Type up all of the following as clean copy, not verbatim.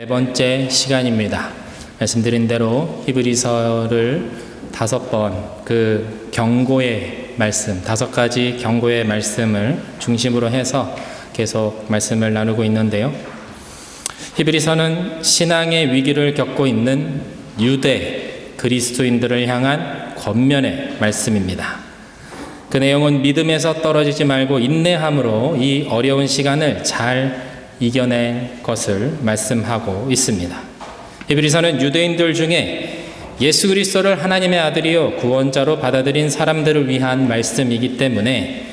네 번째 시간입니다. 말씀드린 대로 히브리서를 5번 경고의 말씀, 5가지 경고의 말씀을 중심으로 해서 계속 말씀을 나누고 있는데요. 히브리서는 신앙의 위기를 겪고 있는 유대 그리스도인들을 향한 권면의 말씀입니다. 그 내용은 믿음에서 떨어지지 말고 인내함으로 이 어려운 시간을 잘 이겨낼 것을 말씀하고 있습니다. 히브리서는 유대인들 중에 예수 그리스도를 하나님의 아들이요 구원자로 받아들인 사람들을 위한 말씀이기 때문에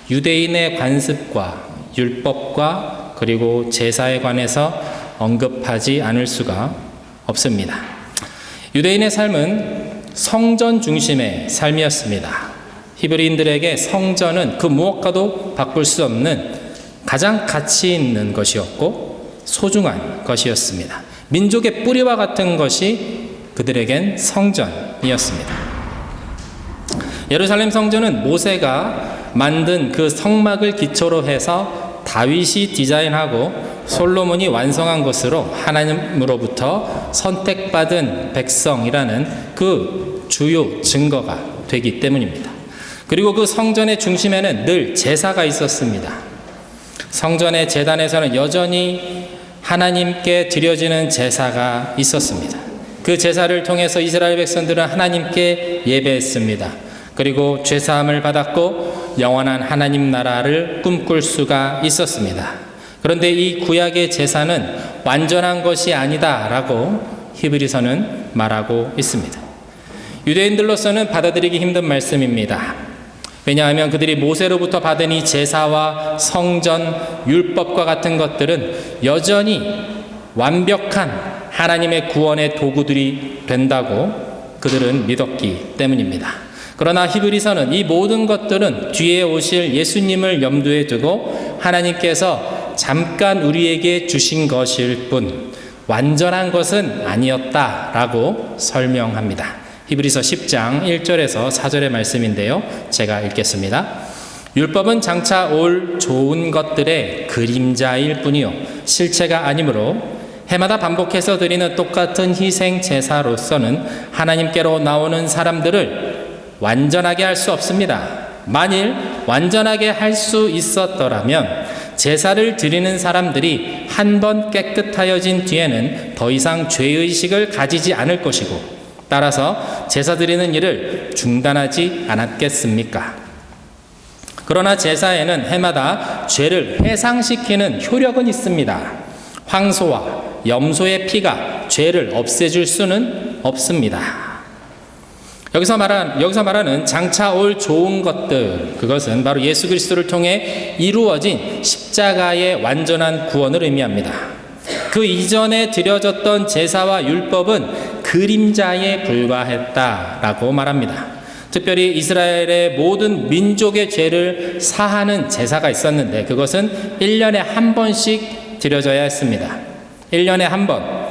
유대인의 관습과 율법과 그리고 제사에 관해서 언급하지 않을 수가 없습니다. 유대인의 삶은 성전 중심의 삶이었습니다. 히브리인들에게 성전은 그 무엇과도 바꿀 수 없는 가장 가치 있는 것이었고 소중한 것이었습니다. 민족의 뿌리와 같은 것이 그들에겐 성전이었습니다. 예루살렘 성전은 모세가 만든 그 성막을 기초로 해서 다윗이 디자인하고 솔로몬이 완성한 것으로 하나님으로부터 선택받은 백성이라는 그 주요 증거가 되기 때문입니다. 그리고 그 성전의 중심에는 늘 제사가 있었습니다. 성전의 제단에서는 여전히 하나님께 드려지는 제사가 있었습니다. 그 제사를 통해서 이스라엘 백성들은 하나님께 예배했습니다. 그리고 죄사함을 받았고 영원한 하나님 나라를 꿈꿀 수가 있었습니다. 그런데 이 구약의 제사는 완전한 것이 아니다라고 히브리서는 말하고 있습니다. 유대인들로서는 받아들이기 힘든 말씀입니다. 왜냐하면 그들이 모세로부터 받은 이 제사와 성전, 율법과 같은 것들은 여전히 완벽한 하나님의 구원의 도구들이 된다고 그들은 믿었기 때문입니다. 그러나 히브리서는 이 모든 것들은 뒤에 오실 예수님을 염두에 두고 하나님께서 잠깐 우리에게 주신 것일 뿐 완전한 것은 아니었다라고 설명합니다. 히브리서 10장 1절에서 4절의 말씀인데요. 제가 읽겠습니다. 율법은 장차 올 좋은 것들의 그림자일 뿐이요 실체가 아니므로 해마다 반복해서 드리는 똑같은 희생 제사로서는 하나님께로 나오는 사람들을 완전하게 할 수 없습니다. 만일 완전하게 할 수 있었더라면 제사를 드리는 사람들이 한 번 깨끗하여진 뒤에는 더 이상 죄의식을 가지지 않을 것이고 따라서 제사 드리는 일을 중단하지 않았겠습니까? 그러나 제사에는 해마다 죄를 회상시키는 효력은 있습니다. 황소와 염소의 피가 죄를 없애줄 수는 없습니다. 여기서 말하는 장차 올 좋은 것들, 그것은 바로 예수 그리스도를 통해 이루어진 십자가의 완전한 구원을 의미합니다. 그 이전에 드려졌던 제사와 율법은 그림자에 불과했다라고 말합니다. 특별히 이스라엘의 모든 민족의 죄를 사하는 제사가 있었는데 그것은 1년에 한 번씩 드려져야 했습니다. 1년에 한 번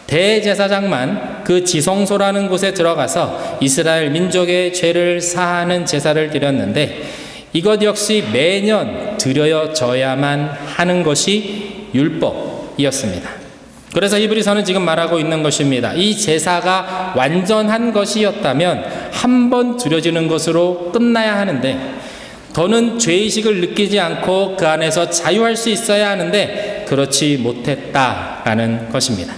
대제사장만 그 지성소라는 곳에 들어가서 이스라엘 민족의 죄를 사하는 제사를 드렸는데 이것 역시 매년 드려져야만 하는 것이 율법이었습니다. 그래서 히브리서는 지금 말하고 있는 것입니다. 이 제사가 완전한 것이었다면 한 번 드려지는 것으로 끝나야 하는데 더는 죄의식을 느끼지 않고 그 안에서 자유할 수 있어야 하는데 그렇지 못했다라는 것입니다.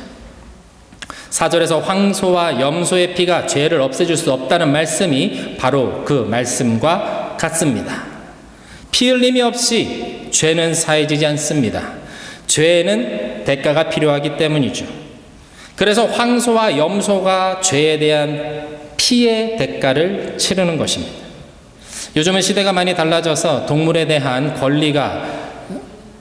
4절에서 황소와 염소의 피가 죄를 없애줄 수 없다는 말씀이 바로 그 말씀과 같습니다. 피 흘림이 없이 죄는 사해지지 않습니다. 죄에는 대가가 필요하기 때문이죠. 그래서 황소와 염소가 죄에 대한 피의 대가를 치르는 것입니다. 요즘은 시대가 많이 달라져서 동물에 대한 권리가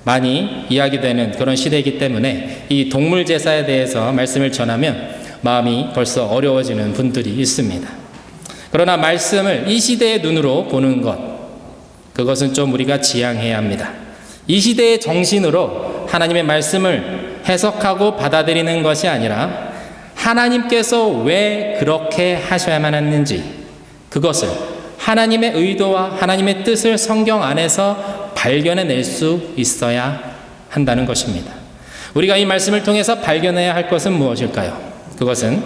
많이 이야기되는 그런 시대이기 때문에 이 동물 제사에 대해서 말씀을 전하면 마음이 벌써 어려워지는 분들이 있습니다. 그러나 말씀을 이 시대의 눈으로 보는 것, 그것은 좀 우리가 지양해야 합니다. 이 시대의 정신으로 하나님의 말씀을 해석하고 받아들이는 것이 아니라 하나님께서 왜 그렇게 하셔야만 했는지 그것을 하나님의 의도와 하나님의 뜻을 성경 안에서 발견해낼 수 있어야 한다는 것입니다. 우리가 이 말씀을 통해서 발견해야 할 것은 무엇일까요? 그것은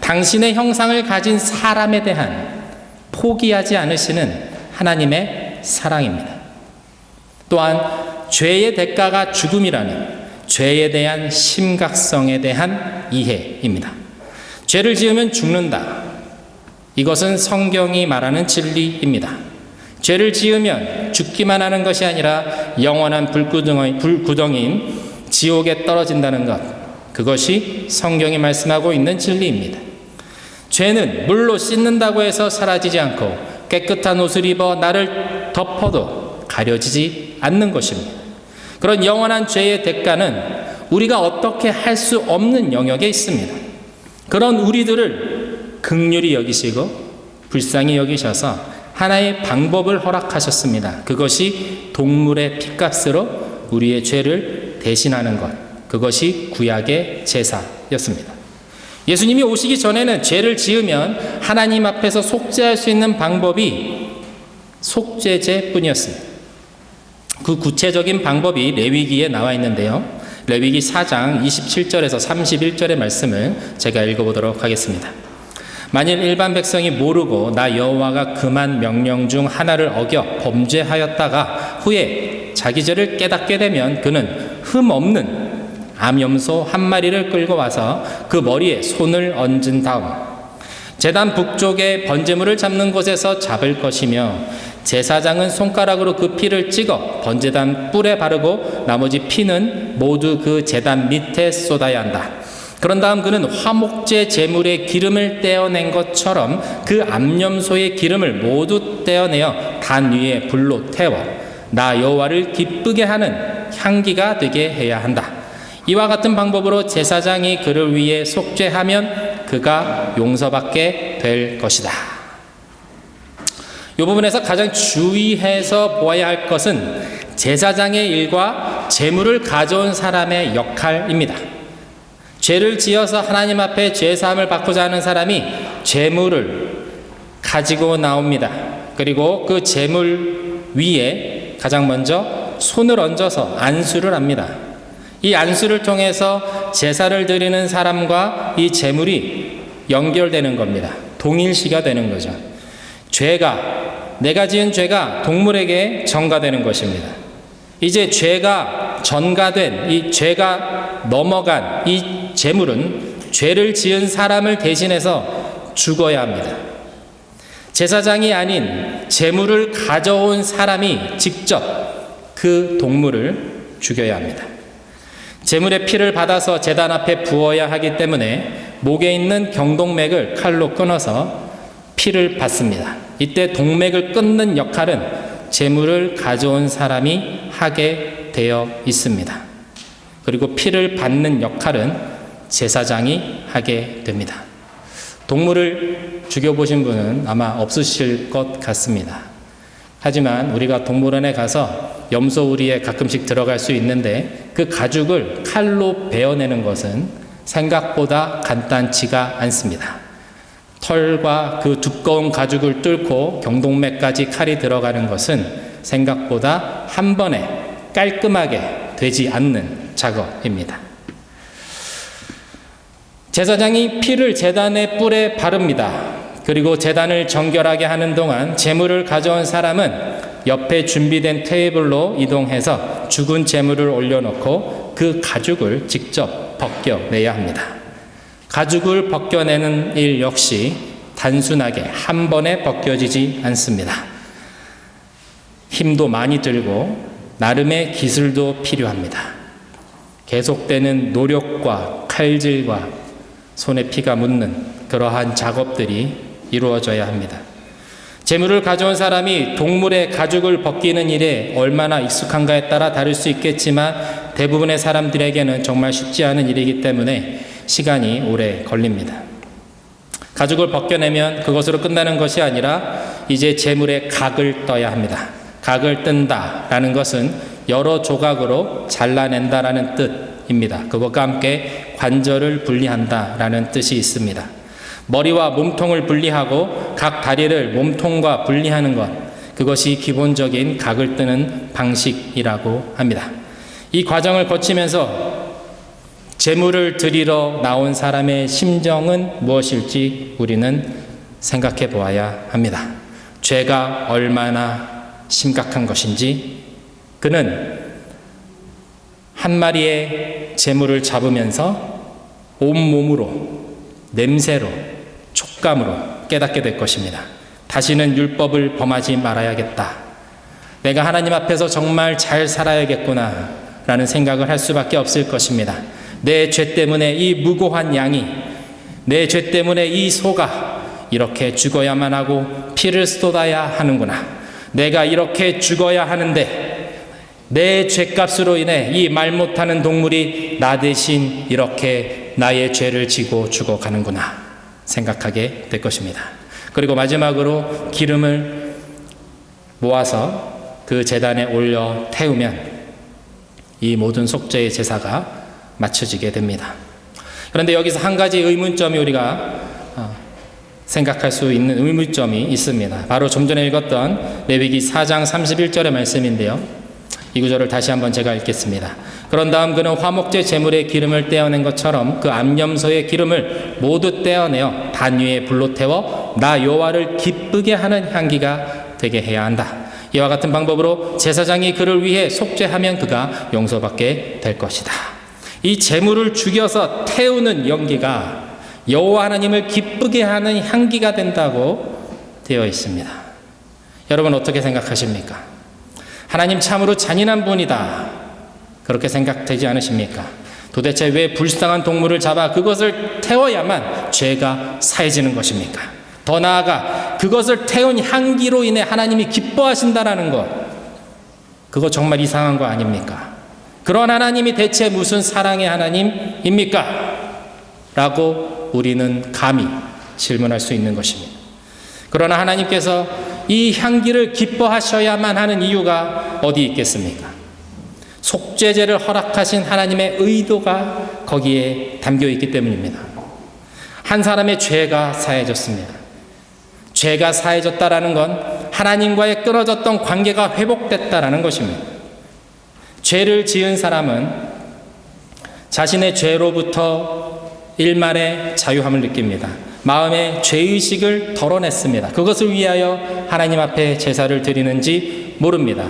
당신의 형상을 가진 사람에 대한 포기하지 않으시는 하나님의 사랑입니다. 또한 죄의 대가가 죽음이라는 죄에 대한 심각성에 대한 이해입니다. 죄를 지으면 죽는다. 이것은 성경이 말하는 진리입니다. 죄를 지으면 죽기만 하는 것이 아니라 영원한 불구덩이인 지옥에 떨어진다는 것, 그것이 성경이 말씀하고 있는 진리입니다. 죄는 물로 씻는다고 해서 사라지지 않고 깨끗한 옷을 입어 나를 덮어도 가려지지 않는 것입니다. 그런 영원한 죄의 대가는 우리가 어떻게 할 수 없는 영역에 있습니다. 그런 우리들을 긍휼히 여기시고 불쌍히 여기셔서 하나의 방법을 허락하셨습니다. 그것이 동물의 핏값으로 우리의 죄를 대신하는 것, 그것이 구약의 제사였습니다. 예수님이 오시기 전에는 죄를 지으면 하나님 앞에서 속죄할 수 있는 방법이 속죄제뿐이었습니다. 그 구체적인 방법이 레위기에 나와 있는데요. 레위기 4장 27절에서 31절의 말씀을 제가 읽어보도록 하겠습니다. 만일 일반 백성이 모르고 나 여호와가 금한 명령 중 하나를 어겨 범죄하였다가 후에 자기 죄를 깨닫게 되면 그는 흠 없는 암염소 한 마리를 끌고 와서 그 머리에 손을 얹은 다음 제단 북쪽에 번제물을 잡는 곳에서 잡을 것이며 제사장은 손가락으로 그 피를 찍어 번제단 뿔에 바르고 나머지 피는 모두 그 제단 밑에 쏟아야 한다. 그런 다음 그는 화목제 제물의 기름을 떼어낸 것처럼 그 암염소의 기름을 모두 떼어내어 단 위에 불로 태워 나 여호와를 기쁘게 하는 향기가 되게 해야 한다. 이와 같은 방법으로 제사장이 그를 위해 속죄하면 그가 용서받게 될 것이다. 이 부분에서 가장 주의해서 보아야 할 것은 제사장의 일과 제물을 가져온 사람의 역할입니다. 죄를 지어서 하나님 앞에 죄사함을 받고자 하는 사람이 제물을 가지고 나옵니다. 그리고 그 제물 위에 가장 먼저 손을 얹어서 안수를 합니다. 이 안수를 통해서 제사를 드리는 사람과 이 제물이 연결되는 겁니다. 동일시가 되는 거죠. 내가 지은 죄가 동물에게 전가되는 것입니다. 이제 죄가 전가된 이 죄가 넘어간 이 제물은 죄를 지은 사람을 대신해서 죽어야 합니다. 제사장이 아닌 제물을 가져온 사람이 직접 그 동물을 죽여야 합니다. 제물의 피를 받아서 제단 앞에 부어야 하기 때문에 목에 있는 경동맥을 칼로 끊어서 피를 받습니다. 이때 동맥을 끊는 역할은 제물을 가져온 사람이 하게 되어 있습니다. 그리고 피를 받는 역할은 제사장이 하게 됩니다. 동물을 죽여보신 분은 아마 없으실 것 같습니다. 하지만 우리가 동물원에 가서 염소우리에 가끔씩 들어갈 수 있는데 그 가죽을 칼로 베어내는 것은 생각보다 간단치가 않습니다. 털과 그 두꺼운 가죽을 뚫고 경동맥까지 칼이 들어가는 것은 생각보다 한 번에 깔끔하게 되지 않는 작업입니다. 제사장이 피를 제단의 뿔에 바릅니다. 그리고 제단을 정결하게 하는 동안 제물을 가져온 사람은 옆에 준비된 테이블로 이동해서 죽은 제물을 올려놓고 그 가죽을 직접 벗겨내야 합니다. 가죽을 벗겨내는 일 역시 단순하게 한 번에 벗겨지지 않습니다. 힘도 많이 들고 나름의 기술도 필요합니다. 계속되는 노력과 칼질과 손에 피가 묻는 그러한 작업들이 이루어져야 합니다. 제물을 가져온 사람이 동물의 가죽을 벗기는 일에 얼마나 익숙한가에 따라 다를 수 있겠지만 대부분의 사람들에게는 정말 쉽지 않은 일이기 때문에 시간이 오래 걸립니다. 가죽을 벗겨내면 그것으로 끝나는 것이 아니라 이제 제물의 각을 떠야 합니다. 각을 뜬다라는 것은 여러 조각으로 잘라낸다라는 뜻입니다. 그것과 함께 관절을 분리한다라는 뜻이 있습니다. 머리와 몸통을 분리하고 각 다리를 몸통과 분리하는 것, 그것이 기본적인 각을 뜨는 방식이라고 합니다. 이 과정을 거치면서 제물을 드리러 나온 사람의 심정은 무엇일지 우리는 생각해 보아야 합니다. 죄가 얼마나 심각한 것인지, 그는 한 마리의 제물을 잡으면서 온몸으로, 냄새로, 촉감으로 깨닫게 될 것입니다. 다시는 율법을 범하지 말아야겠다. 내가 하나님 앞에서 정말 잘 살아야겠구나 라는 생각을 할 수밖에 없을 것입니다. 내 죄 때문에 이 무고한 양이, 내 죄 때문에 이 소가 이렇게 죽어야만 하고 피를 쏟아야 하는구나. 내가 이렇게 죽어야 하는데 내 죄값으로 인해 이 말 못하는 동물이 나 대신 이렇게 나의 죄를 지고 죽어가는구나 생각하게 될 것입니다. 그리고 마지막으로 기름을 모아서 그 제단에 올려 태우면 이 모든 속죄의 제사가 마쳐지게 됩니다. 그런데 여기서 한 가지 의문점이 우리가 생각할 수 있는 의문점이 있습니다. 바로 좀 전에 읽었던 레위기 4장 31절의 말씀인데요. 이 구절을 다시 한번 제가 읽겠습니다. 그런 다음 그는 화목제 제물의 기름을 떼어낸 것처럼 그 암염소의 기름을 모두 떼어내어 단 위에 불로 태워 나 여호와를 기쁘게 하는 향기가 되게 해야 한다. 이와 같은 방법으로 제사장이 그를 위해 속죄하면 그가 용서받게 될 것이다. 이 제물을 죽여서 태우는 연기가 여호와 하나님을 기쁘게 하는 향기가 된다고 되어 있습니다. 여러분 어떻게 생각하십니까? 하나님 참으로 잔인한 분이다, 그렇게 생각되지 않으십니까? 도대체 왜 불쌍한 동물을 잡아 그것을 태워야만 죄가 사해지는 것입니까? 더 나아가 그것을 태운 향기로 인해 하나님이 기뻐하신다라는 것, 그거 정말 이상한 거 아닙니까? 그런 하나님이 대체 무슨 사랑의 하나님입니까? 라고 우리는 감히 질문할 수 있는 것입니다. 그러나 하나님께서 이 향기를 기뻐하셔야만 하는 이유가 어디 있겠습니까? 속죄제를 허락하신 하나님의 의도가 거기에 담겨 있기 때문입니다. 한 사람의 죄가 사해졌습니다. 죄가 사해졌다라는 건 하나님과의 끊어졌던 관계가 회복됐다라는 것입니다. 죄를 지은 사람은 자신의 죄로부터 일말의 자유함을 느낍니다. 마음의 죄의식을 덜어냈습니다. 그것을 위하여 하나님 앞에 제사를 드리는지 모릅니다.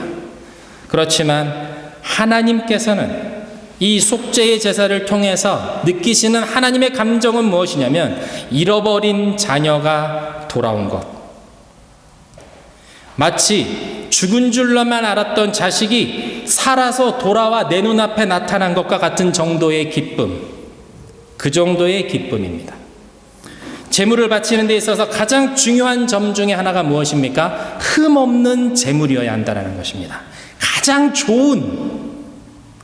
그렇지만 하나님께서는 이 속죄의 제사를 통해서 느끼시는 하나님의 감정은 무엇이냐면 잃어버린 자녀가 돌아온 것. 마치 죽은 줄로만 알았던 자식이 살아서 돌아와 내 눈앞에 나타난 것과 같은 정도의 기쁨, 그 정도의 기쁨입니다. 제물을 바치는 데 있어서 가장 중요한 점 중에 하나가 무엇입니까? 흠없는 제물이어야 한다는 것입니다. 가장 좋은,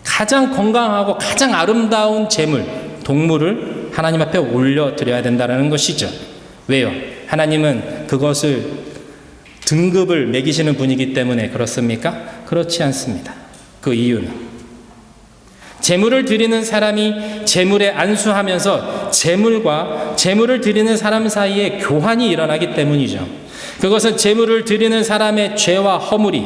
가장 건강하고 가장 아름다운 제물, 동물을 하나님 앞에 올려드려야 된다는 것이죠. 왜요? 하나님은 그것을 등급을 매기시는 분이기 때문에 그렇습니까? 그렇지 않습니다. 그 이유는 제물을 드리는 사람이 제물에 안수하면서 제물과 제물을 드리는 사람 사이에 교환이 일어나기 때문이죠. 그것은 제물을 드리는 사람의 죄와 허물이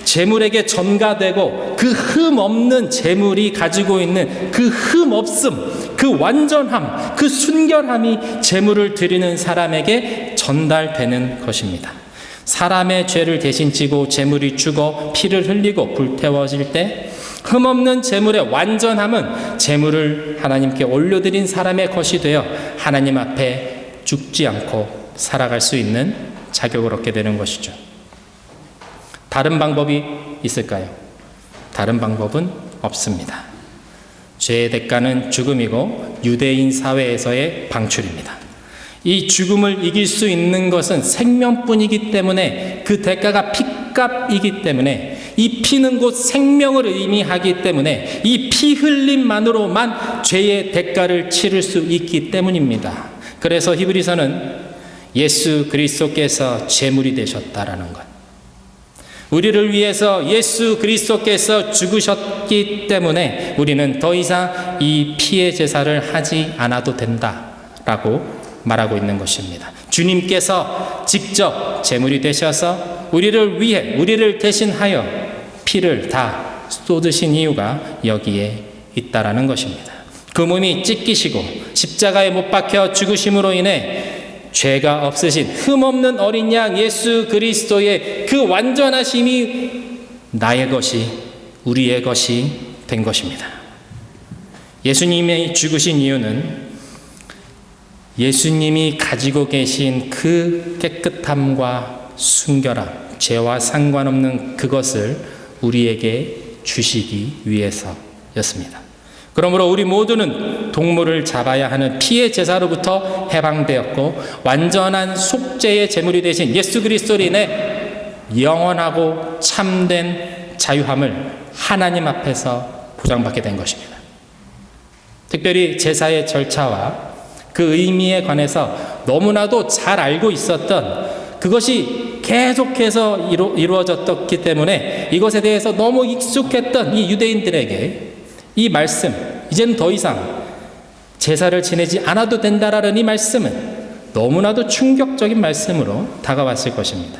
제물에게 전가되고 그 흠 없는 제물이 가지고 있는 그 흠 없음, 그 완전함, 그 순결함이 제물을 드리는 사람에게 전달되는 것입니다. 사람의 죄를 대신 지고 제물이 죽어 피를 흘리고 불태워질 때 흠없는 제물의 완전함은 제물을 하나님께 올려드린 사람의 것이 되어 하나님 앞에 죽지 않고 살아갈 수 있는 자격을 얻게 되는 것이죠. 다른 방법이 있을까요? 다른 방법은 없습니다. 죄의 대가는 죽음이고 유대인 사회에서의 방출입니다. 이 죽음을 이길 수 있는 것은 생명뿐이기 때문에 그 대가가 피값이기 때문에 이 피는 곧 생명을 의미하기 때문에 이 피 흘림만으로만 죄의 대가를 치를 수 있기 때문입니다. 그래서 히브리서는 예수 그리스도께서 제물이 되셨다라는 것, 우리를 위해서 예수 그리스도께서 죽으셨기 때문에 우리는 더 이상 이 피의 제사를 하지 않아도 된다라고 말하고 있는 것입니다. 주님께서 직접 제물이 되셔서 우리를 위해, 우리를 대신하여 피를 다 쏟으신 이유가 여기에 있다라는 것입니다. 그 몸이 찢기시고 십자가에 못 박혀 죽으심으로 인해 죄가 없으신 흠없는 어린 양 예수 그리스도의 그 완전하심이 나의 것이, 우리의 것이 된 것입니다. 예수님이 죽으신 이유는 예수님이 가지고 계신 그 깨끗함과 순결함, 죄와 상관없는 그것을 우리에게 주시기 위해서였습니다. 그러므로 우리 모두는 동물을 잡아야 하는 피의 제사로부터 해방되었고 완전한 속죄의 제물이 되신 예수 그리스도로 인해 영원하고 참된 자유함을 하나님 앞에서 보장받게 된 것입니다. 특별히 제사의 절차와 그 의미에 관해서 너무나도 잘 알고 있었던 그것이 계속해서 이루어졌기 때문에 이것에 대해서 너무 익숙했던 이 유대인들에게 이 말씀, 이제는 더 이상 제사를 지내지 않아도 된다라는 이 말씀은 너무나도 충격적인 말씀으로 다가왔을 것입니다.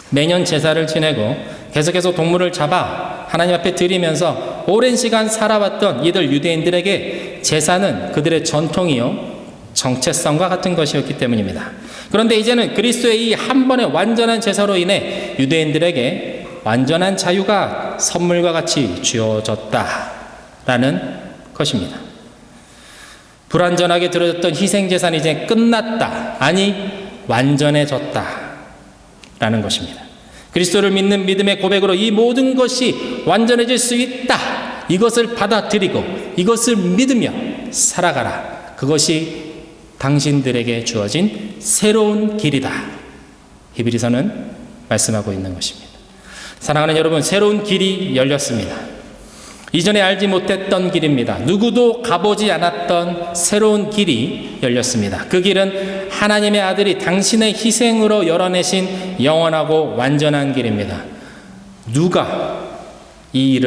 매년 제사를 지내고 계속해서 동물을 잡아 하나님 앞에 드리면서 오랜 시간 살아왔던 이들 유대인들에게 제사는 그들의 전통이요 정체성과 같은 것이었기 때문입니다. 그런데 이제는 그리스도의 이 한 번의 완전한 제사로 인해 유대인들에게 완전한 자유가 선물과 같이 주어졌다라는 것입니다. 불완전하게 드려졌던 희생제사는 이제 끝났다, 아니 완전해졌다라는 것입니다. 그리스도를 믿는 믿음의 고백으로 이 모든 것이 완전해질 수 있다, 이것을 받아들이고 이것을 믿으며 살아가라. 그것이 당신들에게 주어진 새로운 길이다. 히브리서는 말씀하고 있는 것입니다. 사랑하는 여러분, 새로운 길이 열렸습니다. 이전에 알지 못했던 길입니다. 누구도 가보지 않았던 새로운 길이 열렸습니다. 그 길은 하나님의 아들이 당신의 희생으로 열어내신 영원하고 완전한 길입니다. 누가 이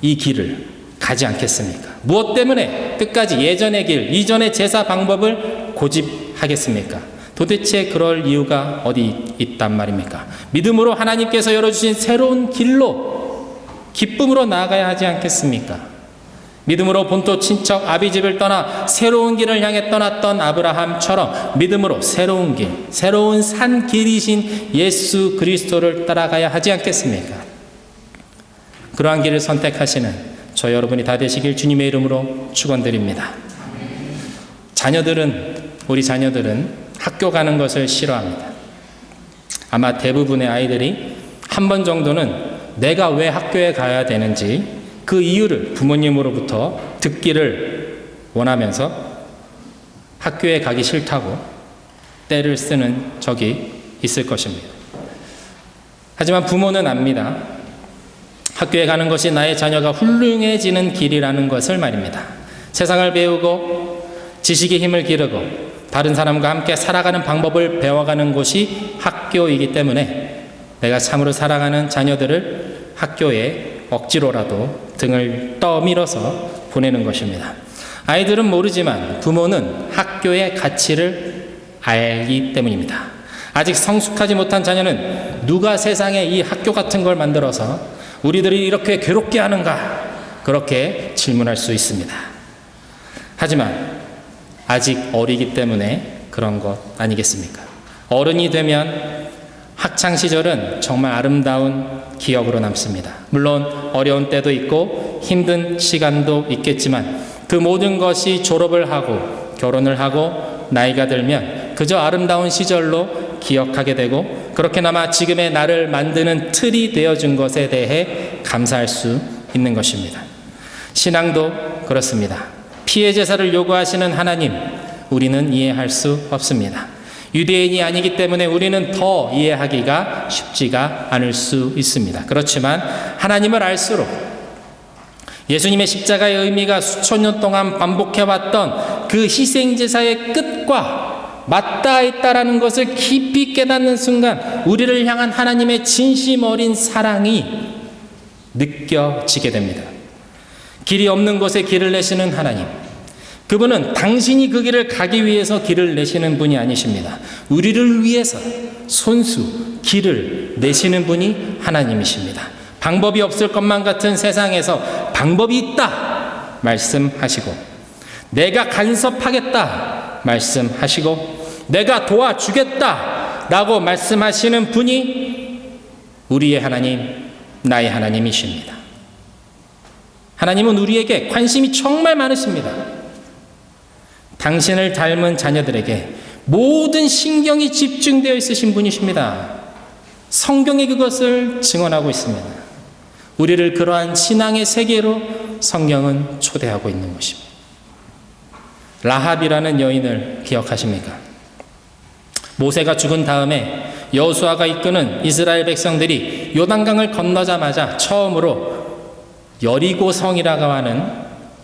길을 가지 않겠습니까? 무엇 때문에 끝까지 예전의 길, 이전의 제사 방법을 고집하겠습니까? 도대체 그럴 이유가 어디 있단 말입니까? 믿음으로 하나님께서 열어주신 새로운 길로 기쁨으로 나아가야 하지 않겠습니까? 믿음으로 본토 친척 아비집을 떠나 새로운 길을 향해 떠났던 아브라함처럼 믿음으로 새로운 길, 새로운 산 길이신 예수 그리스도를 따라가야 하지 않겠습니까? 그러한 길을 선택하시는 저 여러분이 다 되시길 주님의 이름으로 축원드립니다. 우리 자녀들은 학교 가는 것을 싫어합니다. 아마 대부분의 아이들이 한 번 정도는 내가 왜 학교에 가야 되는지 그 이유를 부모님으로부터 듣기를 원하면서 학교에 가기 싫다고 떼를 쓰는 적이 있을 것입니다. 하지만 부모는 압니다. 학교에 가는 것이 나의 자녀가 훌륭해지는 길이라는 것을 말입니다. 세상을 배우고 지식의 힘을 기르고 다른 사람과 함께 살아가는 방법을 배워가는 곳이 학교이기 때문에 내가 참으로 사랑하는 자녀들을 학교에 억지로라도 등을 떠밀어서 보내는 것입니다. 아이들은 모르지만 부모는 학교의 가치를 알기 때문입니다. 아직 성숙하지 못한 자녀는 누가 세상에 이 학교 같은 걸 만들어서 우리들이 이렇게 괴롭게 하는가, 그렇게 질문할 수 있습니다. 하지만 아직 어리기 때문에 그런 것 아니겠습니까? 어른이 되면 학창시절은 정말 아름다운 기억으로 남습니다. 물론 어려운 때도 있고 힘든 시간도 있겠지만 그 모든 것이 졸업을 하고 결혼을 하고 나이가 들면 그저 아름다운 시절로 기억하게 되고 그렇게나마 지금의 나를 만드는 틀이 되어준 것에 대해 감사할 수 있는 것입니다. 신앙도 그렇습니다. 피의 제사를 요구하시는 하나님, 우리는 이해할 수 없습니다. 유대인이 아니기 때문에 우리는 더 이해하기가 쉽지가 않을 수 있습니다. 그렇지만 하나님을 알수록 예수님의 십자가의 의미가 수천 년 동안 반복해왔던 그 희생제사의 끝과 맞닿아 있다라는 것을 깊이 깨닫는 순간 우리를 향한 하나님의 진심 어린 사랑이 느껴지게 됩니다. 길이 없는 곳에 길을 내시는 하나님, 그분은 당신이 그 길을 가기 위해서 길을 내시는 분이 아니십니다. 우리를 위해서 손수 길을 내시는 분이 하나님이십니다. 방법이 없을 것만 같은 세상에서 방법이 있다, 말씀하시고, 내가 간섭하겠다 말씀하시고, 내가 도와주겠다 라고 말씀하시는 분이 우리의 하나님, 나의 하나님이십니다. 하나님은 우리에게 관심이 정말 많으십니다. 당신을 닮은 자녀들에게 모든 신경이 집중되어 있으신 분이십니다. 성경이 그것을 증언하고 있습니다. 우리를 그러한 신앙의 세계로 성경은 초대하고 있는 것입니다. 라합이라는 여인을 기억하십니까? 모세가 죽은 다음에 여호수아가 이끄는 이스라엘 백성들이 요단강을 건너자마자 처음으로 여리고성이라고 하는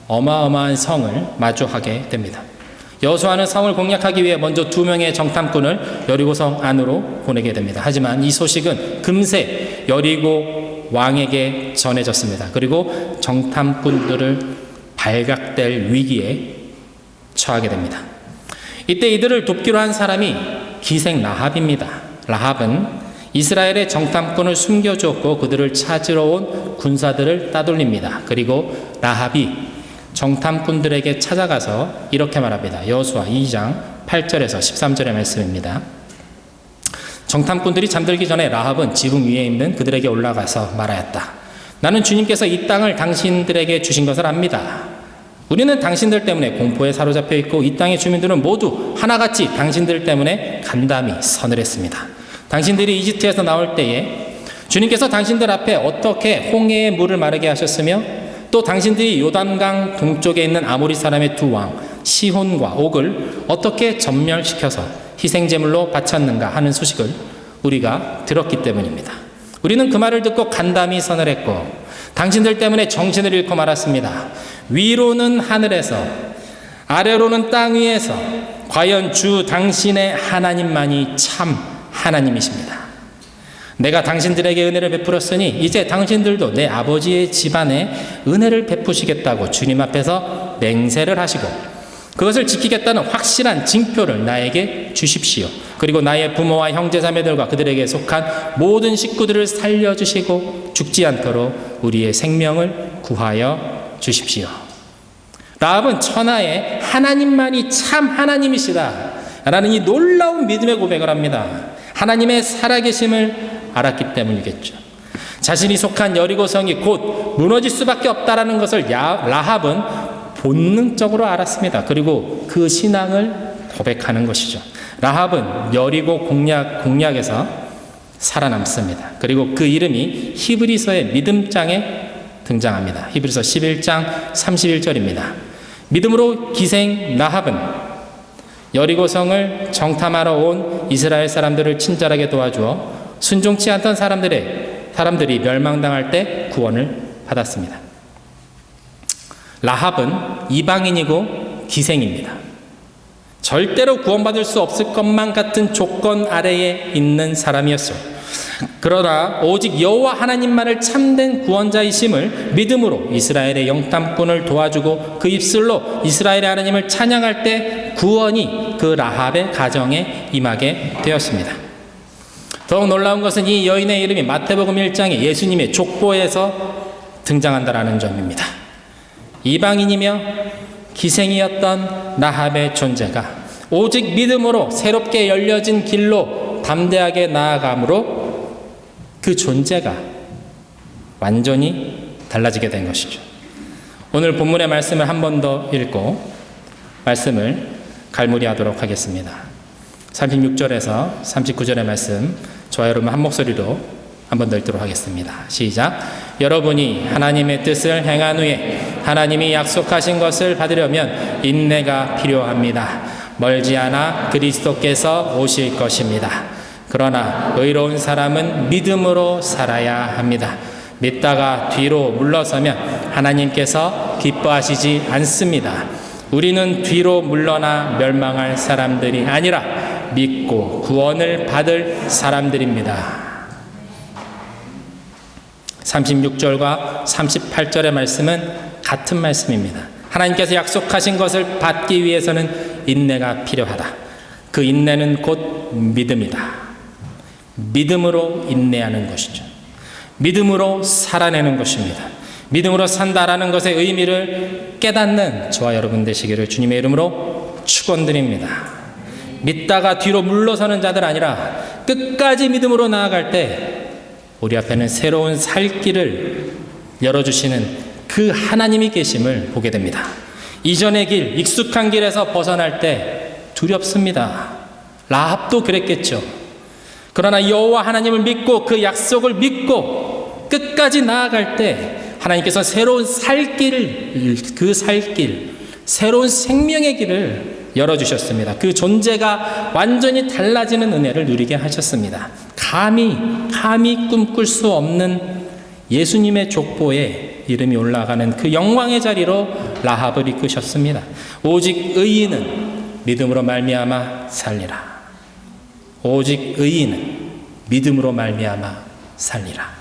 어마어마한 성을 마주하게 됩니다. 여호수아는 성을 공략하기 위해 먼저 2명의 정탐꾼을 여리고성 안으로 보내게 됩니다. 하지만 이 소식은 금세 여리고 왕에게 전해졌습니다. 그리고 정탐꾼들을 발각될 위기에 처하게 됩니다. 이때 이들을 돕기로 한 사람이 기생 라합입니다. 라합은 이스라엘의 정탐꾼을 숨겨주었고 그들을 찾으러 온 군사들을 따돌립니다. 그리고 라합이 정탐꾼들에게 찾아가서 이렇게 말합니다. 여호수아 2장 8절에서 13절의 말씀입니다. 정탐꾼들이 잠들기 전에 라합은 지붕 위에 있는 그들에게 올라가서 말하였다. 나는 주님께서 이 땅을 당신들에게 주신 것을 압니다. 우리는 당신들 때문에 공포에 사로잡혀 있고 이 땅의 주민들은 모두 하나같이 당신들 때문에 간담이 서늘했습니다. 당신들이 이집트에서 나올 때에 주님께서 당신들 앞에 어떻게 홍해의 물을 마르게 하셨으며 또 당신들이 요단강 동쪽에 있는 아모리 사람의 2왕 시혼과 옥을 어떻게 전멸시켜서 희생제물로 바쳤는가 하는 소식을 우리가 들었기 때문입니다. 우리는 그 말을 듣고 간담이 서늘했고 당신들 때문에 정신을 잃고 말았습니다. 위로는 하늘에서 아래로는 땅 위에서 과연 주 당신의 하나님만이 참 하나님이십니다. 내가 당신들에게 은혜를 베풀었으니 이제 당신들도 내 아버지의 집안에 은혜를 베푸시겠다고 주님 앞에서 맹세를 하시고 그것을 지키겠다는 확실한 징표를 나에게 주십시오. 그리고 나의 부모와 형제자매들과 그들에게 속한 모든 식구들을 살려주시고 죽지 않도록 우리의 생명을 구하여 주십시오. 라합은 천하의 하나님만이 참 하나님이시다 라는 이 놀라운 믿음의 고백을 합니다. 하나님의 살아계심을 알았기 때문이겠죠. 자신이 속한 여리고성이 곧 무너질 수밖에 없다라는 것을 라합은 본능적으로 알았습니다. 그리고 그 신앙을 고백하는 것이죠. 라합은 여리고 공략에서 살아남습니다. 그리고 그 이름이 히브리서의 믿음장에 등장합니다. 히브리서 11장 31절입니다. 믿음으로 기생 라합은 여리고성을 정탐하러 온 이스라엘 사람들을 친절하게 도와주어 순종치 않던 사람들이 멸망당할 때 구원을 받았습니다. 라합은 이방인이고 기생입니다. 절대로 구원받을 수 없을 것만 같은 조건 아래에 있는 사람이었어요. 그러나 오직 여호와 하나님만을 참된 구원자이심을 믿음으로 이스라엘의 영탐꾼을 도와주고 그 입술로 이스라엘의 하나님을 찬양할 때 구원이 그 라합의 가정에 임하게 되었습니다. 더욱 놀라운 것은 이 여인의 이름이 마태복음 1장에 예수님의 족보에서 등장한다라는 점입니다. 이방인이며 기생이었던 라합의 존재가 오직 믿음으로 새롭게 열려진 길로 담대하게 나아감으로 그 존재가 완전히 달라지게 된 것이죠. 오늘 본문의 말씀을 한 번 더 읽고 말씀을 갈무리하도록 하겠습니다. 36절에서 39절의 말씀 저와 여러분 한 목소리로 한 번 더 읽도록 하겠습니다. 시작. 여러분이 하나님의 뜻을 행한 후에 하나님이 약속하신 것을 받으려면 인내가 필요합니다. 멀지 않아 그리스도께서 오실 것입니다. 그러나 의로운 사람은 믿음으로 살아야 합니다. 믿다가 뒤로 물러서면 하나님께서 기뻐하시지 않습니다. 우리는 뒤로 물러나 멸망할 사람들이 아니라 믿고 구원을 받을 사람들입니다. 36절과 38절의 말씀은 같은 말씀입니다. 하나님께서 약속하신 것을 받기 위해서는 인내가 필요하다. 그 인내는 곧 믿음이다. 믿음으로 인내하는 것이죠. 믿음으로 살아내는 것입니다. 믿음으로 산다라는 것의 의미를 깨닫는 저와 여러분 되시기를 주님의 이름으로 축원드립니다. 믿다가 뒤로 물러서는 자들 아니라 끝까지 믿음으로 나아갈 때 우리 앞에는 새로운 살 길을 열어주시는 그 하나님이 계심을 보게 됩니다. 이전의 길, 익숙한 길에서 벗어날 때 두렵습니다. 라합도 그랬겠죠. 그러나 여호와 하나님을 믿고 그 약속을 믿고 끝까지 나아갈 때 하나님께서 새로운 살 길을, 그 살 길, 새로운 생명의 길을 열어주셨습니다. 그 존재가 완전히 달라지는 은혜를 누리게 하셨습니다. 감히 꿈꿀 수 없는 예수님의 족보에 이름이 올라가는 그 영광의 자리로 라합을 이끄셨습니다. 오직 의인은 믿음으로 말미암아 살리라. 오직 의인은 믿음으로 말미암아 살리라.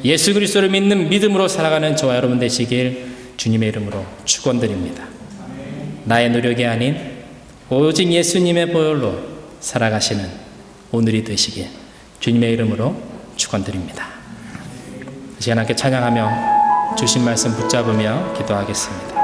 예수 그리스도를 믿는 믿음으로 살아가는 저와 여러분 되시길 주님의 이름으로 축원드립니다. 나의 노력이 아닌 오직 예수님의 보혈로 살아가시는 오늘이 되시길 주님의 이름으로 축원드립니다. 이 시간 함께 찬양하며 주신 말씀 붙잡으며 기도하겠습니다.